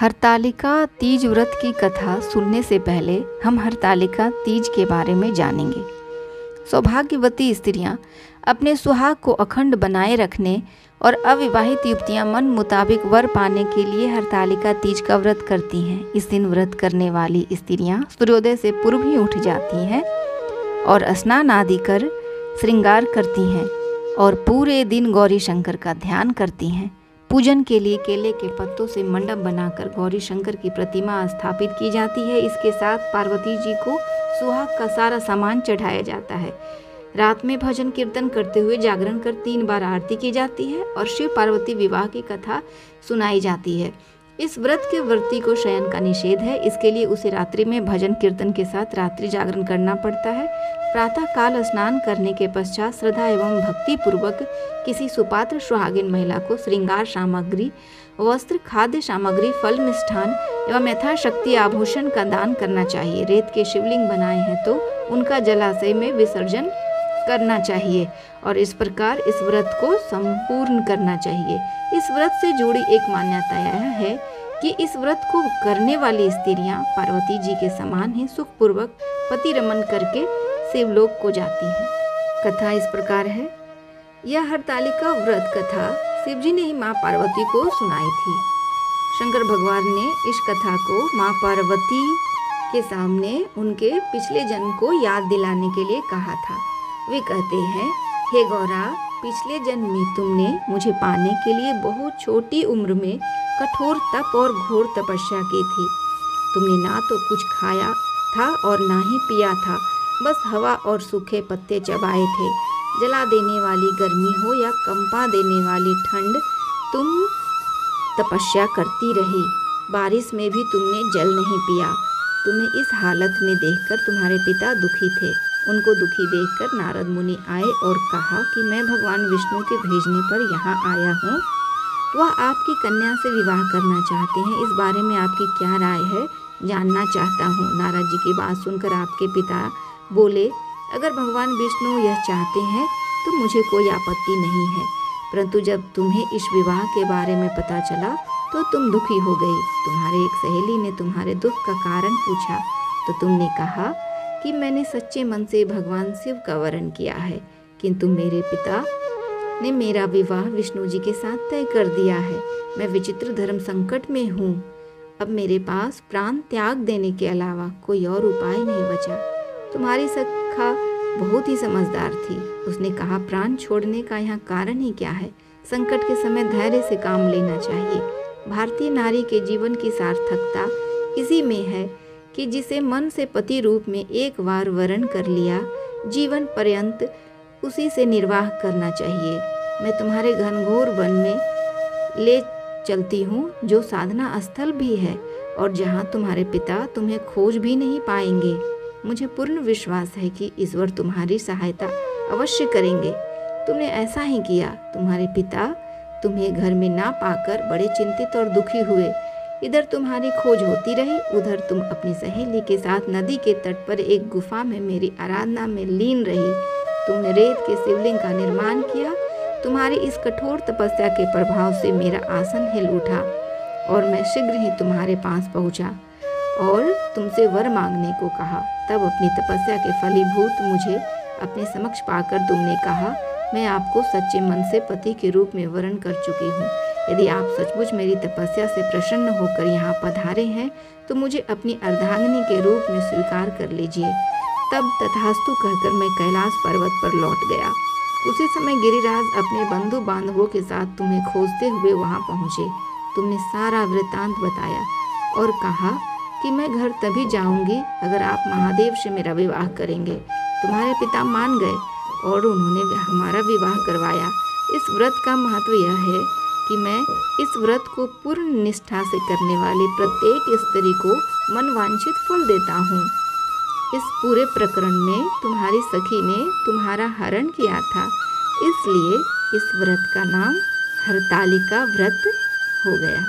हरतालिका तीज व्रत की कथा सुनने से पहले हम हरतालिका तीज के बारे में जानेंगे। सौभाग्यवती स्त्रियां अपने सुहाग को अखंड बनाए रखने और अविवाहित युवतियां मन मुताबिक वर पाने के लिए हरतालिका तीज का व्रत करती हैं। इस दिन व्रत करने वाली स्त्रियां सूर्योदय से पूर्व ही उठ जाती हैं और स्नान आदि कर श्रृंगार करती हैं और पूरे दिन गौरी शंकर का ध्यान करती हैं। पूजन के लिए केले के पत्तों से मंडप बनाकर गौरी शंकर की प्रतिमा स्थापित की जाती है। इसके साथ पार्वती जी को सुहाग का सारा सामान चढ़ाया जाता है। रात में भजन कीर्तन करते हुए जागरण कर 3 बार आरती की जाती है और शिव पार्वती विवाह की कथा सुनाई जाती है। इस व्रत के व्रती को शयन का निषेध है, इसके लिए उसे रात्रि में भजन कीर्तन के साथ रात्रि जागरण करना पड़ता है। प्रातः काल स्नान करने के पश्चात श्रद्धा एवं भक्ति पूर्वक किसी सुपात्र सुहागिन महिला को श्रृंगार सामग्री, वस्त्र, खाद्य सामग्री, फल, मिष्ठान एवं यथाशक्ति आभूषण का दान करना चाहिए। रेत के शिवलिंग बनाए हैं तो उनका जलाशय में विसर्जन करना चाहिए और इस प्रकार इस व्रत को संपूर्ण करना चाहिए। इस व्रत से जुड़ी एक मान्यता यह है कि इस व्रत को करने वाली स्त्रियां पार्वती जी के समान ही सुखपूर्वक पति रमन करके शिवलोक को जाती हैं। कथा इस प्रकार है। यह हरतालिका व्रत कथा शिवजी ने ही माँ पार्वती को सुनाई थी। शंकर भगवान ने इस कथा को माँ पार्वती के सामने उनके पिछले जन्म को याद दिलाने के लिए कहा था। वे कहते हैं, हे गौरा, पिछले जन्म में तुमने मुझे पाने के लिए बहुत छोटी उम्र में कठोर तप और घोर तपस्या की थी। तुमने ना तो कुछ खाया था और ना ही पिया था, बस हवा और सूखे पत्ते चबाए थे। जला देने वाली गर्मी हो या कंपा देने वाली ठंड, तुम तपस्या करती रही। बारिश में भी तुमने जल नहीं पिया। तुम्हें इस हालत में देखकर तुम्हारे पिता दुखी थे। उनको दुखी देखकर नारद मुनि आए और कहा कि मैं भगवान विष्णु के भेजने पर यहाँ आया हूँ। वह आपकी कन्या से विवाह करना चाहते हैं। इस बारे में आपकी क्या राय है, जानना चाहता हूँ। नारद जी की बात सुनकर आपके पिता बोले, अगर भगवान विष्णु यह चाहते हैं तो मुझे कोई आपत्ति नहीं है, परंतु जब तुम्हें इस विवाह के बारे में पता चला तो तुम दुखी हो गई। तुम्हारे एक सहेली ने तुम्हारे दुख का कारण पूछा तो तुमने कहा कि मैंने सच्चे मन से भगवान शिव का वरण किया है, किंतु मेरे पिता ने मेरा विवाह विष्णु जी के साथ तय कर दिया है। मैं विचित्र धर्म संकट में हूँ। अब मेरे पास प्राण त्याग देने के अलावा कोई और उपाय नहीं बचा। तुम्हारी सखा बहुत ही समझदार थी। उसने कहा, प्राण छोड़ने का यहाँ कारण ही क्या है? संकट के समय धैर्य से काम लेना चाहिए। भारतीय नारी के जीवन की सार्थकता इसी में है कि जिसे मन से पति रूप में एक बार वरण कर लिया, जीवन पर्यंत उसी से निर्वाह करना चाहिए। मैं तुम्हारे घनघोर वन में ले चलती हूँ, जो साधना स्थल भी है और जहाँ तुम्हारे पिता तुम्हें खोज भी नहीं पाएंगे। मुझे पूर्ण विश्वास है कि ईश्वर तुम्हारी सहायता अवश्य करेंगे। तुमने ऐसा ही किया। तुम्हारे पिता तुम्हें घर में ना पाकर बड़े चिंतित और दुखी हुए। इधर तुम्हारी खोज होती रही, उधर तुम अपनी सहेली के साथ नदी के तट पर एक गुफा में मेरी आराधना में लीन रही। तुमने रेत के शिवलिंग का निर्माण किया। तुम्हारी इस कठोर तपस्या के प्रभाव से मेरा आसन हिल उठा और मैं शीघ्र ही तुम्हारे पास पहुंचा और तुमसे वर मांगने को कहा। तब अपनी तपस्या के फलीभूत मुझे अपने समक्ष पाकर तुमने कहा, मैं आपको सच्चे मन से पति के रूप में वरण कर चुकी हूँ। यदि आप सचमुच मेरी तपस्या से प्रसन्न होकर यहाँ पधारे हैं तो मुझे अपनी अर्धांगिनी के रूप में स्वीकार कर लीजिए। तब तथास्तु कहकर मैं कैलाश पर्वत पर लौट गया। उसी समय गिरिराज अपने बंधु बांधवों के साथ तुम्हें खोजते हुए वहाँ पहुँचे। तुमने सारा वृतांत बताया और कहा कि मैं घर तभी जाऊंगी अगर आप महादेव से मेरा विवाह करेंगे। तुम्हारे पिता मान गए और उन्होंने हमारा विवाह करवाया। इस व्रत का महत्व यह है कि मैं इस व्रत को पूर्ण निष्ठा से करने वाली प्रत्येक स्त्री को मनवांछित फल देता हूँ। इस पूरे प्रकरण में तुम्हारी सखी ने तुम्हारा हरण किया था, इसलिए इस व्रत का नाम हरतालिका व्रत हो गया।